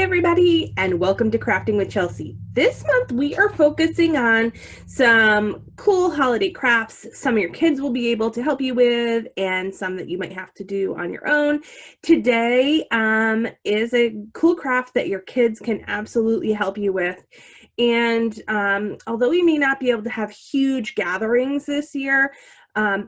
everybody, and welcome to Crafting with Chelsea. This month we are focusing on some cool holiday crafts. Some of your kids will be able to help you with, and some that you might have to do on your own. Today is a cool craft that your kids can absolutely help you with. And although we may not be able to have huge gatherings this year,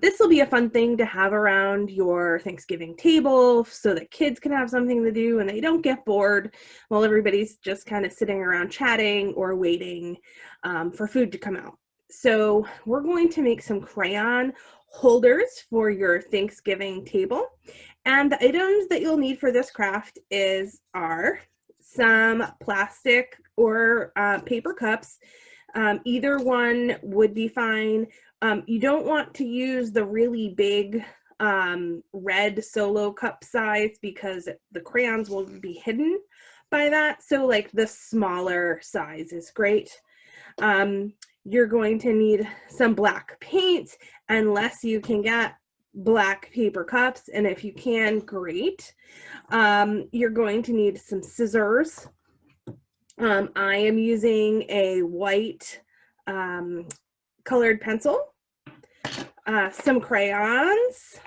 this will be a fun thing to have around your Thanksgiving table so that kids can have something to do and they don't get bored while everybody's just kind of sitting around chatting or waiting for food to come out. So we're going to make some crayon holders for your Thanksgiving table. And the items that you'll need for this craft are some plastic or paper cups. Either one would be fine. You don't want to use the really big red solo cup size because the crayons will be hidden by that. So like the smaller size is great. You're going to need some black paint unless you can get black paper cups, and if you can, great. You're going to need some scissors. I am using a white colored pencil, some crayons.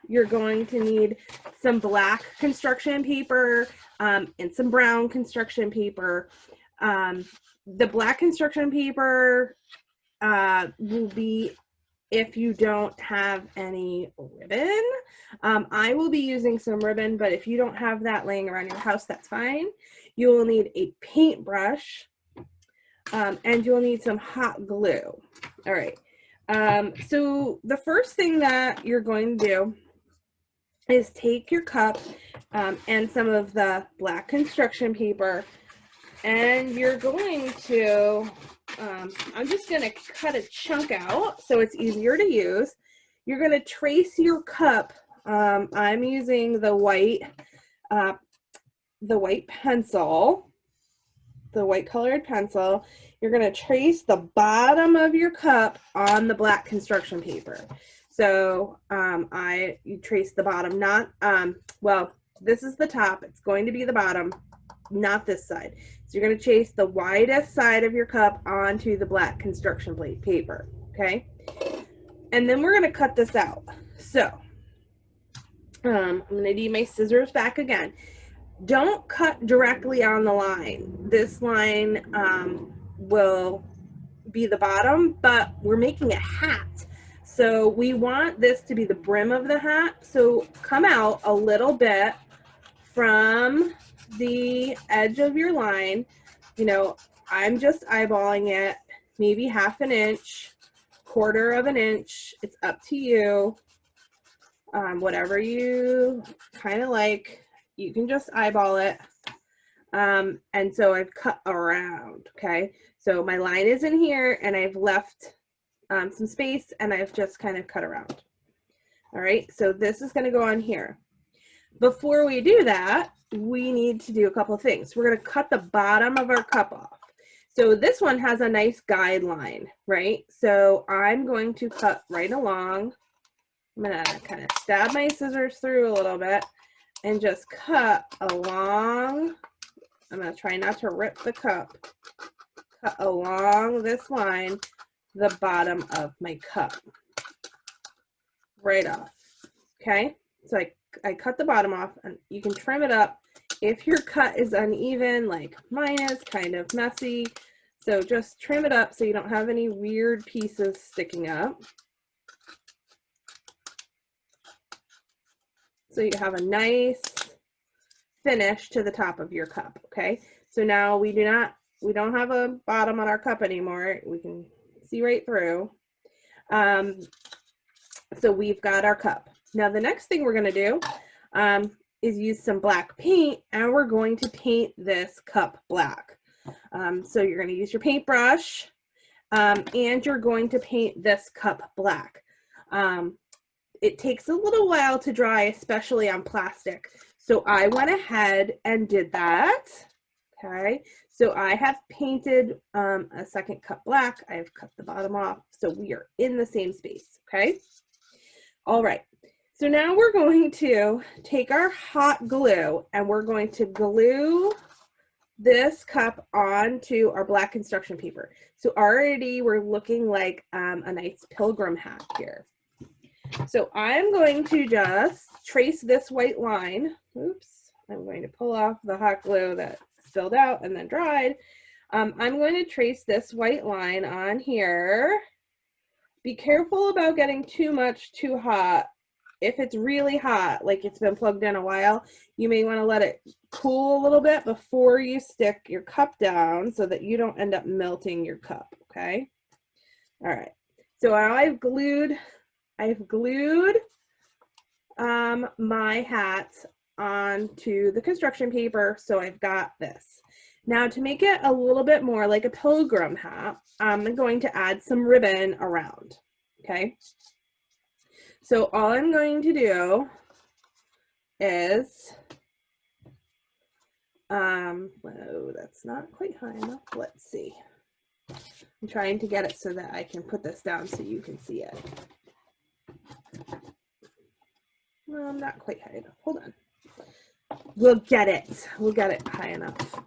You're going to need some black construction paper and some brown construction paper. The black construction paper will be if you don't have any ribbon. I will be using some ribbon, but if you don't have that laying around your house, that's fine. You will need a paintbrush, and you'll need some hot glue. All right. So the first thing that you're going to do is take your cup and some of the black construction paper, and you're going to, I'm just going to cut a chunk out so it's easier to use. You're going to trace your cup. I'm using the white pencil, the white colored pencil. You're going to trace the bottom of your cup on the black construction paper. So you trace the bottom, not, well, this is the top. It's going to be the bottom, not this side. So you're going to trace the widest side of your cup onto the black construction plate paper, okay? And then we're going to cut this out. So I'm going to need my scissors back again. Don't cut directly on the line. This line will be the bottom, but we're making a hat. So we want this to be the brim of the hat. So come out a little bit from the edge of your line. You know, I'm just eyeballing it, maybe half an inch, quarter of an inch. It's up to you. Whatever you kind of like. You can just eyeball it. And so I've cut around, okay? So my line is in here and I've left some space and I've just kind of cut around. All right, so this is gonna go on here. Before we do that, we need to do a couple of things. We're gonna cut the bottom of our cup off. So this one has a nice guideline, right? So I'm going to cut right along. I'm gonna kind of stab my scissors through a little bit and just cut along. I'm going to try not to rip the cup. Cut along this line, the bottom of my cup. Right off. Okay? So I cut the bottom off, and you can trim it up. If your cut is uneven, like mine is, kind of messy, so just trim it up so you don't have any weird pieces sticking up. So you have a nice finish to the top of your cup, okay? So now we don't have a bottom on our cup anymore. We can see right through. So we've got our cup. Now the next thing we're gonna do is use some black paint, and we're going to paint this cup black. So you're gonna use your paintbrush, and you're going to paint this cup black. It takes a little while to dry, especially on plastic. So I went ahead and did that, okay? So I have painted a second cup black. I've cut the bottom off, so we are in the same space, okay? All right, so now we're going to take our hot glue and we're going to glue this cup onto our black construction paper. So already we're looking like a nice pilgrim hat here. So I'm going to just trace this white line. Oops, I'm going to pull off the hot glue that spilled out and then dried. I'm going to trace this white line on here. Be careful about getting too much too hot. If it's really hot, like it's been plugged in a while, you may want to let it cool a little bit before you stick your cup down so that you don't end up melting your cup, okay? All right, so I've glued my hats onto the construction paper, so I've got this. Now to make it a little bit more like a pilgrim hat, I'm going to add some ribbon around, okay? So all I'm going to do is, oh, that's not quite high enough. Let's see. I'm trying to get it so that I can put this down so you can see it. Well, I'm not quite high enough. Hold on. We'll get it. We'll get it high enough.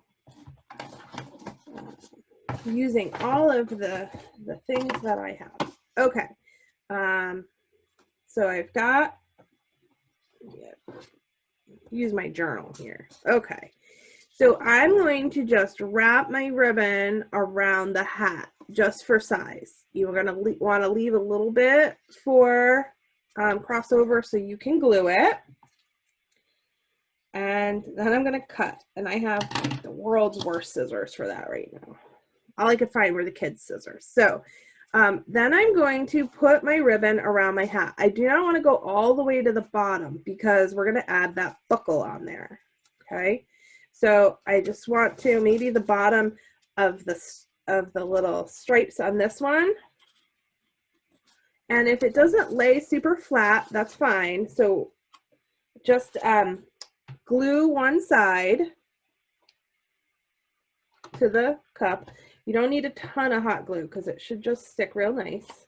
Using all of the things that I have. Okay. So I've got, use my journal here. Okay. So I'm going to just wrap my ribbon around the hat just for size. You're going to want to leave a little bit for crossover so you can glue it. And then I'm going to cut. And I have the world's worst scissors for that right now. All I could find were the kids' scissors. So then I'm going to put my ribbon around my hat. I do not want to go all the way to the bottom because we're going to add that buckle on there. Okay. So I just want to maybe the bottom of the little stripes on this one. And if it doesn't lay super flat, that's fine. So just glue one side to the cup. You don't need a ton of hot glue because it should just stick real nice.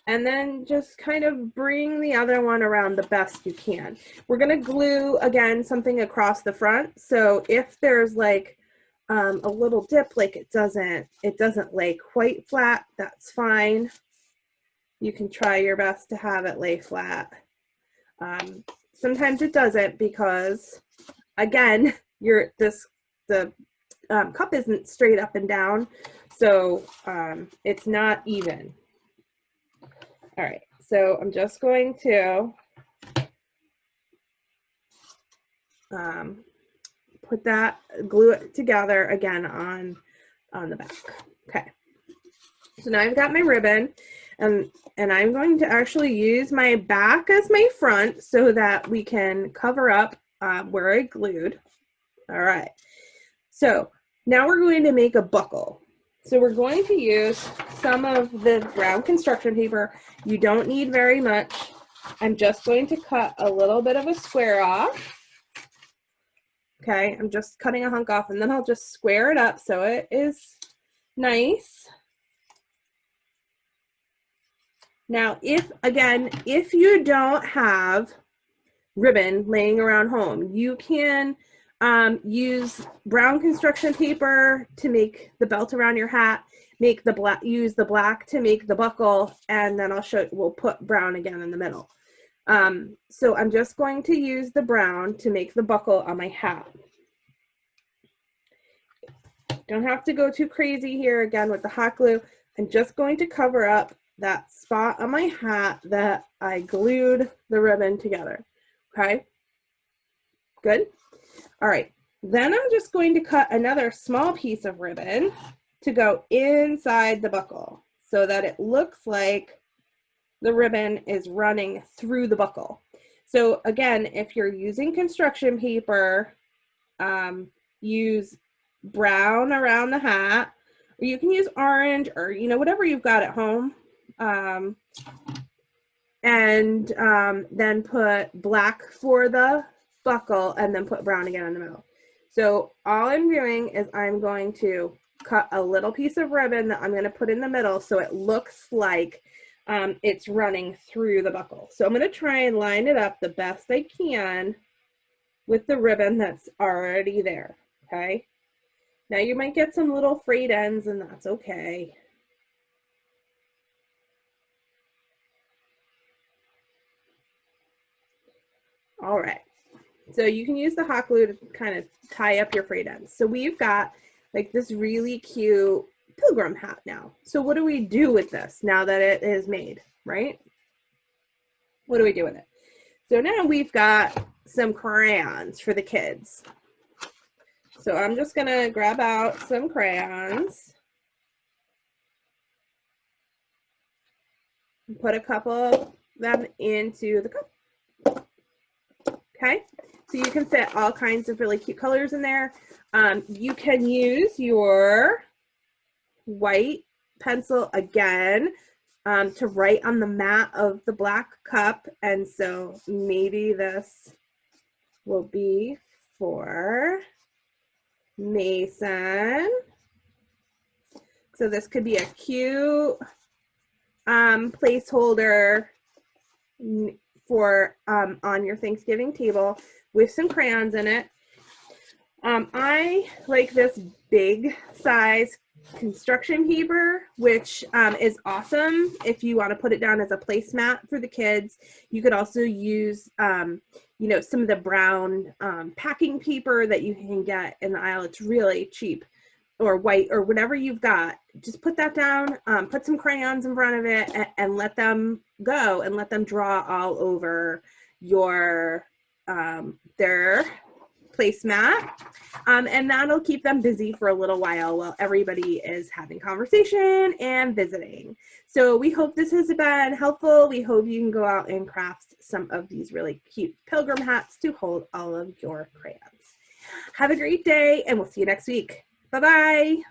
And then just kind of bring the other one around the best you can. We're going to glue, again, something across the front. So if there's like a little dip, like it doesn't lay quite flat, that's fine. You can try your best to have it lay flat. Sometimes it doesn't because, again, the cup isn't straight up and down, so it's not even. All right, so I'm just going to glue it together again on the back. Okay, so now I've got my ribbon, and I'm going to actually use my back as my front so that we can cover up where I glued. All right, so now we're going to make a buckle. So we're going to use some of the brown construction paper. You don't need very much. I'm just going to cut a little bit of a square off. Okay, I'm just cutting a hunk off and then I'll just square it up so it is nice. Now, if you don't have ribbon laying around home, you can use brown construction paper to make the belt around your hat, use the black to make the buckle, and then we'll put brown again in the middle. So I'm just going to use the brown to make the buckle on my hat. Don't have to go too crazy here again with the hot glue. I'm just going to cover up that spot on my hat that I glued the ribbon together. Okay, good. All right, then I'm just going to cut another small piece of ribbon to go inside the buckle so that it looks like the ribbon is running through the buckle. So again, if you're using construction paper, use brown around the hat, or you can use orange or, whatever you've got at home. And then put black for the buckle and then put brown again in the middle. So all I'm doing is I'm going to cut a little piece of ribbon that I'm going to put in the middle so it looks like it's running through the buckle. So I'm going to try and line it up the best I can with the ribbon that's already there, okay? Now you might get some little frayed ends, and that's okay. All right, so you can use the hot glue to kind of tie up your frayed ends. So we've got like this really cute pilgrim hat now. So what do we do with this now that it is made, right? What do we do with it? So now we've got some crayons for the kids. So I'm just gonna grab out some crayons. Put a couple of them into the cup. Okay, so you can fit all kinds of really cute colors in there. You can use your white pencil again to write on the mat of the black cup. And so maybe this will be for Mason. So this could be a cute placeholder for on your Thanksgiving table with some crayons in it. I like this big size construction paper, which is awesome if you want to put it down as a placemat for the kids. You could also use you know, some of the brown packing paper that you can get in the aisle. It's really cheap, or white, or whatever you've got. Just put that down, put some crayons in front of it, and let them go, and let them draw all over your their placemat, and that'll keep them busy for a little while everybody is having conversation and visiting. So we hope this has been helpful. We hope you can go out and craft some of these really cute pilgrim hats to hold all of your crayons. Have a great day, and we'll see you next week. Bye-bye.